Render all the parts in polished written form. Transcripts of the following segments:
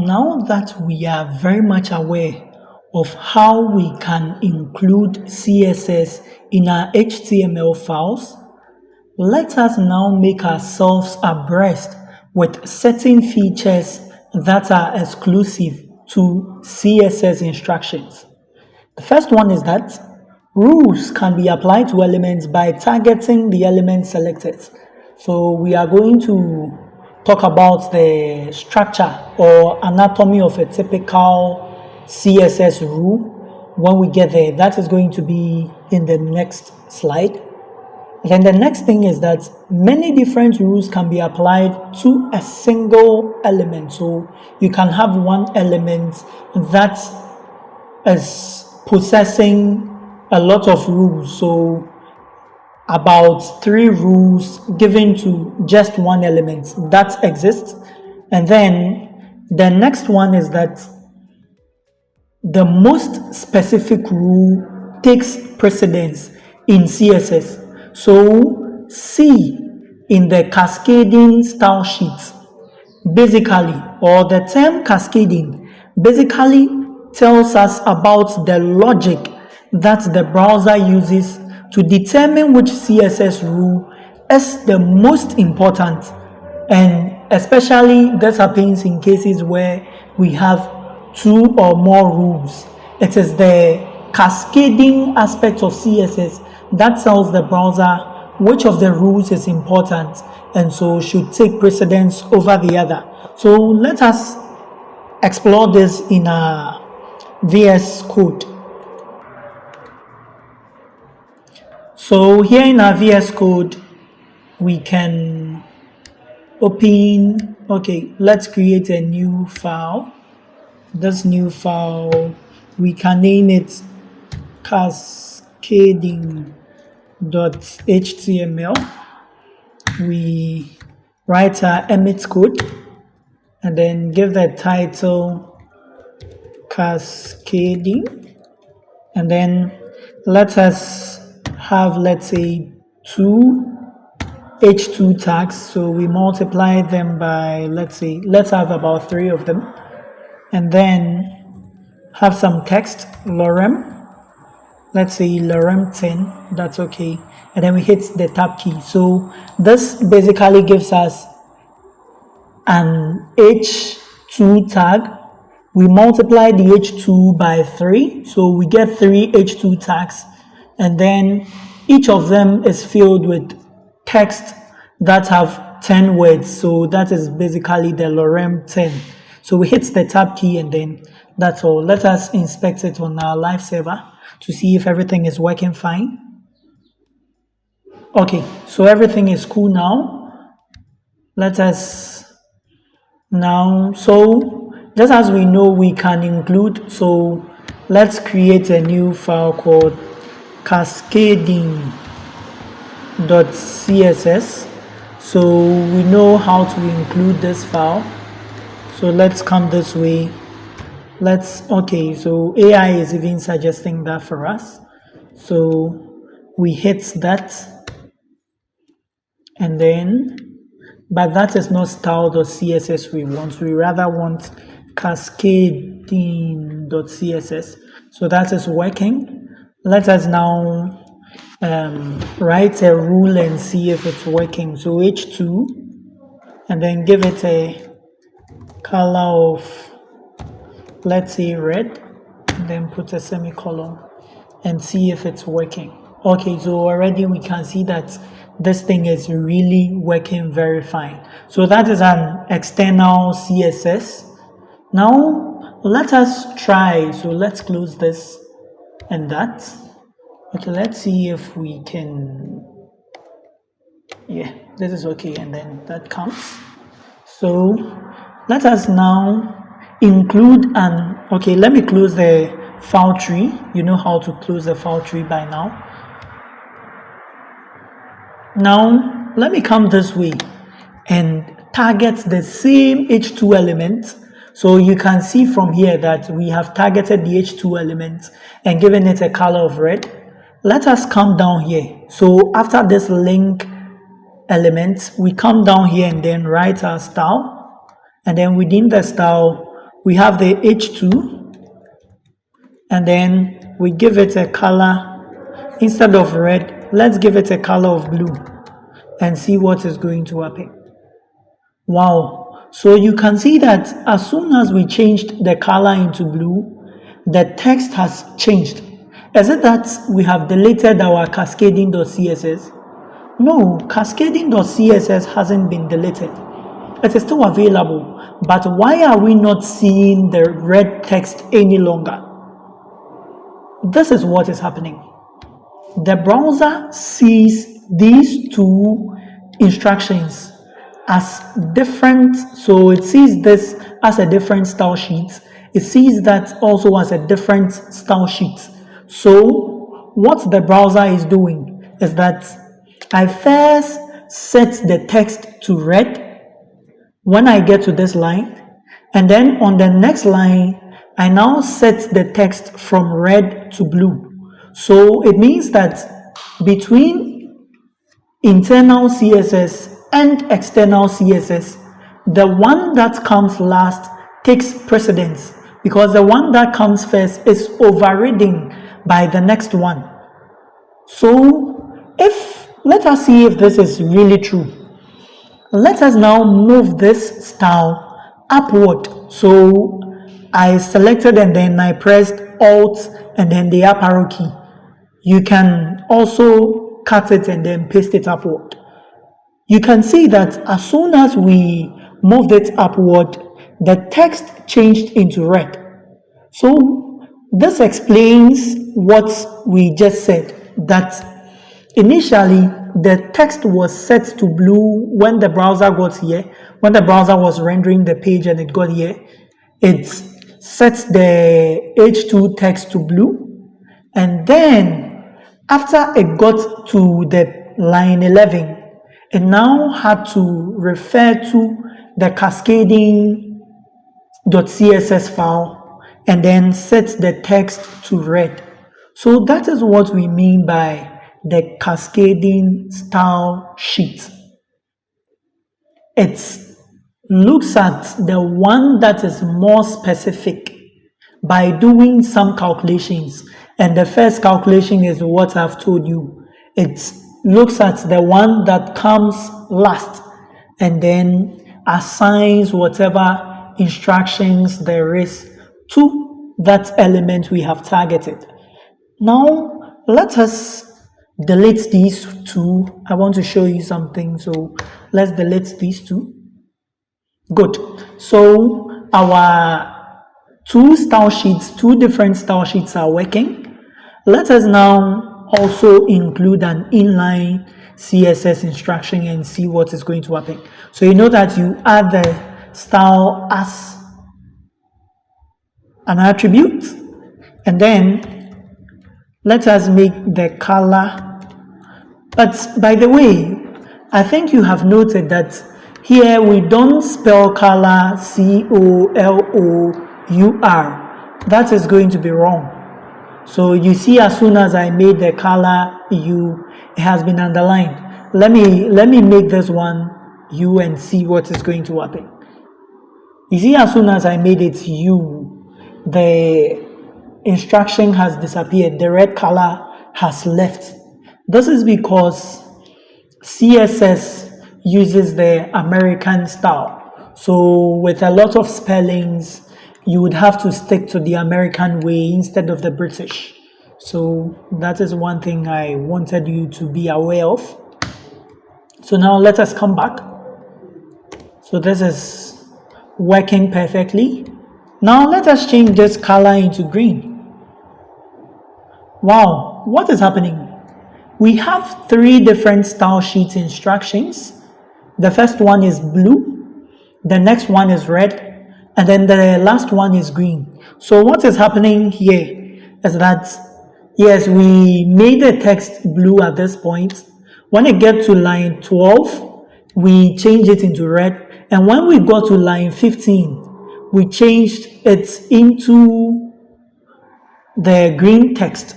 Now that we are very much aware of how we can include CSS in our HTML files, let us now make ourselves abreast with certain features that are exclusive to CSS instructions. The first one is that rules can be applied to elements by targeting the element selected. So we are going to talk about the structure or anatomy of a typical CSS rule when we get there. That is going to be in the next slide. Then the next thing is that many different rules can be applied to a single element. So you can have one element that is possessing a lot of rules. So about 3 rules given to just one element that exists. And then the next one is that the most specific rule takes precedence in CSS. So see in the cascading style sheet, basically, or the term cascading basically tells us about the logic that the browser uses to determine which CSS rule is the most important, and especially this happens in cases where we have 2 or more rules. It is the cascading aspect of CSS that tells the browser which of the rules is important and so should take precedence over the other. So let us explore this in our VS Code. So here in our VS Code, we can open, let's create a new file. This new file, we can name it cascading.html. We write our emit code and then give the title cascading, and then let us have, let's say, 2 h2 tags. So we multiply them by, let's have about 3 of them, and then have some text, lorem, let's say lorem 10, that's okay, and then we hit the tab key. So this basically gives us an h2 tag. We multiply the h2 by 3, so we get 3 h2 tags, and then each of them is filled with text that have 10 words. So that is basically the lorem 10. So we hit the tab key, and then that's all. Let us inspect it on our live server to see if everything is working fine. Okay, so everything is cool now. Let us now, so just as we know we can include, so let's create a new file called cascading.css. So we know how to include this file. So let's come this way. So AI is even suggesting that for us. So we hit that, and then, but that is not style.css we want. We rather want cascading.css. So that is working. Let us now write a rule and see if it's working. So h2, and then give it a color of, let's say, red, and then put a semicolon and see if it's working. Okay, so already we can see that this thing is really working very fine. So that is an external CSS. Now let us try. So let's close this and that. Okay, let's see if we can, yeah, this is okay, and then that comes. So let us now include an, okay, let me close the file tree. You know how to close the file tree by now. Now let me come this way and target the same h2 element. So you can see from here that we have targeted the h2 element and given it a color of red. Let us come down here. So after this link element, we come down here and then write our style, and then within the style We have the H2, and then we give it a color. Instead of red, let's give it a color of blue and see what is going to happen. Wow. So you can see that as soon as we changed the color into blue, the text has changed. Is it that we have deleted our cascading.css? No, cascading.css hasn't been deleted. It is still available. But why are we not seeing the red text any longer? This is what is happening. The browser sees these two instructions as different, so it sees this as a different style sheet. It sees that also as a different style sheet. So what the browser is doing is that I first set the text to red when I get to this line, and then on the next line, I now set the text from red to blue. So it means that between internal CSS and external CSS, the one that comes last takes precedence because the one that comes first is overridden by the next one. So let us see if this is really true. Let us now move this style upward. So I selected and then I pressed Alt and then the up arrow key. You can also cut it and then paste it upward. You can see that as soon as we moved it upward, the text changed into red. So this explains what we just said, that initially the text was set to blue when the browser got here. When the browser was rendering the page and it got here, it sets the H2 text to blue, and then after it got to the line 11, it now had to refer to the cascading.css file and then set the text to red. So that is what we mean by the cascading style sheet. It looks at the one that is more specific by doing some calculations, and the first calculation is what I've told you. It looks at the one that comes last and then assigns whatever instructions there is to that element we have targeted. Now let us delete these two. I want to show you something, so let's delete these two. Good. So our two different style sheets are working. Let us now also include an inline CSS instruction and see what is going to happen. So you know that you add the style as an attribute, and then let us make the color. But by the way, I think you have noted that here we don't spell color COLOUR. That is going to be wrong. So you see, as soon as I made the color U, it has been underlined. Let me make this one U and see what is going to happen. You see, as soon as I made it U, the instruction has disappeared. The red color has left. This is because CSS uses the American style. So with a lot of spellings, you would have to stick to the American way instead of the British. So that is one thing I wanted you to be aware of. So now let us come back. So this is working perfectly. Now let us change this color into green. Wow, what is happening? We have three different style sheet instructions. The first one is blue, the next one is red, and then the last one is green. So what is happening here is that, yes, we made the text blue at this point. When it gets to line 12, we change it into red, and when we got to line 15, we changed it into the green text.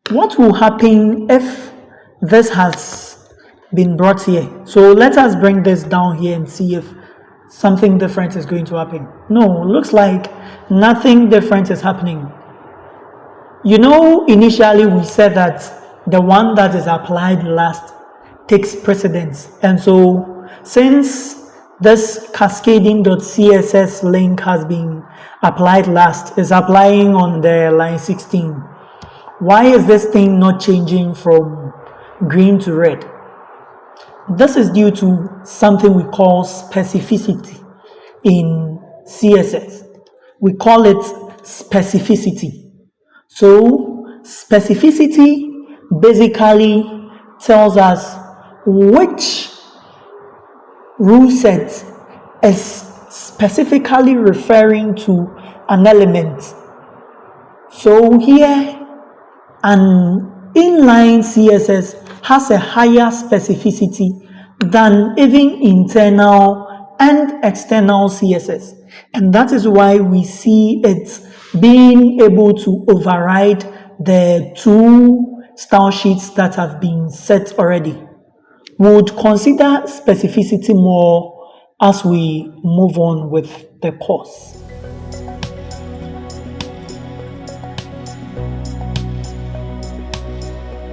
What will happen if this has been brought here? So let us bring this down here and see if something different is going to happen. No, looks like nothing different is happening. You know, initially we said that the one that is applied last takes precedence. And so since this cascading.css link has been applied last, is applying on the line 16, why is this thing not changing from green to red? This is due to something we call specificity in CSS. We call it specificity. So specificity basically tells us which rule set is specifically referring to an element. So here, an inline CSS has a higher specificity than even internal and external CSS. And that is why we see it being able to override the two style sheets that have been set already. We would consider specificity more as we move on with the course.